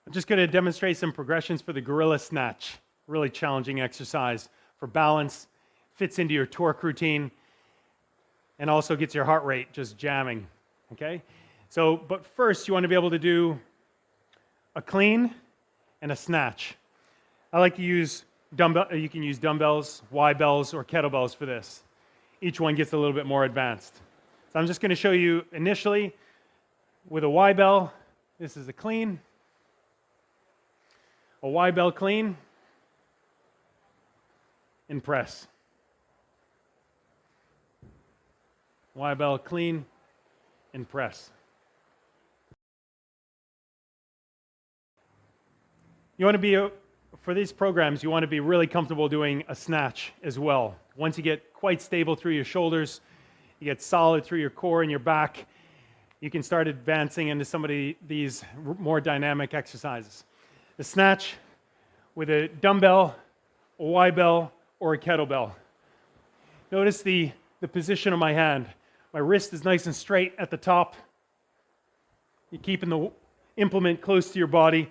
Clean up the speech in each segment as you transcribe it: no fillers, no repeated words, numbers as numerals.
I'm just going to demonstrate some progressions for the gorilla snatch. Really challenging exercise for balance, fits into your torque routine, and also gets your heart rate just jamming, okay? So, but first you want to be able to do a clean and a snatch. I like to use you can use dumbbells, Y-bells, or kettlebells for this. Each one gets a little bit more advanced. So I'm just going to show you initially with a Y-bell. This is a clean, a Y-bell clean, and press. Y-bell clean and press. You want to be, for these programs, you want to be really comfortable doing a snatch as well. Once you get quite stable through your shoulders, you get solid through your core and your back, you can start advancing into some of these more dynamic exercises. The snatch with a dumbbell, a Y-bell, or a kettlebell. Notice the position of my hand. My wrist is nice and straight at the top. You're keeping the implement close to your body,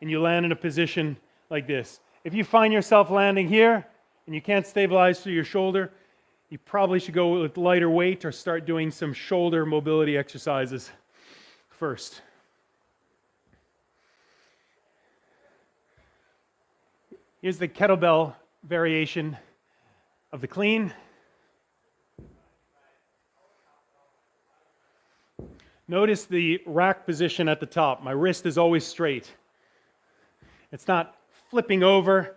and you land in a position like this. If you find yourself landing here, and you can't stabilize through your shoulder, you probably should go with lighter weight or start doing some shoulder mobility exercises first. Here's the kettlebell variation of the clean. Notice the rack position at the top. My wrist is always straight. It's not flipping over.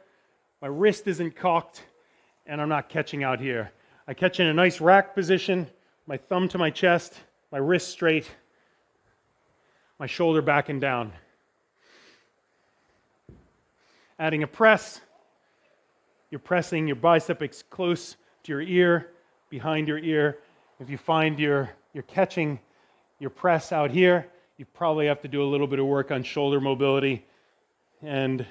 My wrist isn't cocked, and I'm not catching out here. I catch in a nice rack position, my thumb to my chest, my wrist straight, my shoulder back and down. Adding a press, you're pressing your bicep close to your ear, behind your ear. If you find you're catching your press out here, you probably have to do a little bit of work on shoulder mobility and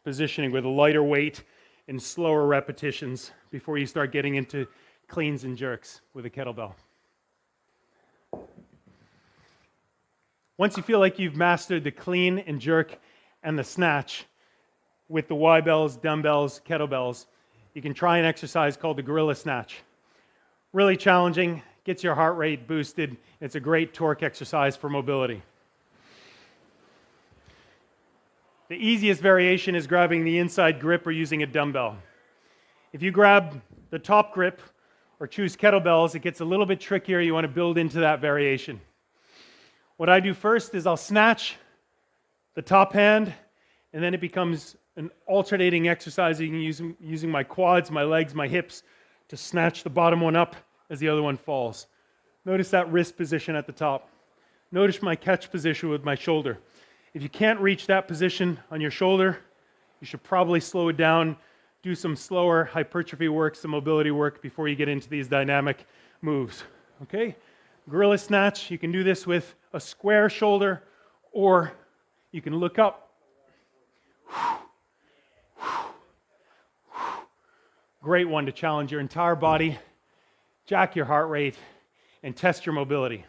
positioning with a lighter weight and slower repetitions before you start getting into cleans and jerks with a kettlebell. Once you feel like you've mastered the clean and jerk and the snatch with the Y-bells, dumbbells, kettlebells, you can try an exercise called the gorilla snatch. Really challenging, gets your heart rate boosted. It's a great torque exercise for mobility. The easiest variation is grabbing the inside grip or using a dumbbell. If you grab the top grip or choose kettlebells, it gets a little bit trickier. You want to build into that variation. What I do first is I'll snatch the top hand, and then it becomes an alternating exercise using my quads, my legs, my hips to snatch the bottom one up as the other one falls. Notice that wrist position at the top. Notice my catch position with my shoulder. If you can't reach that position on your shoulder, you should probably slow it down, do some slower hypertrophy work, some mobility work before you get into these dynamic moves. Okay? Gorilla snatch, you can do this with a square shoulder, or you can look up. Great one to challenge your entire body, jack your heart rate, and test your mobility.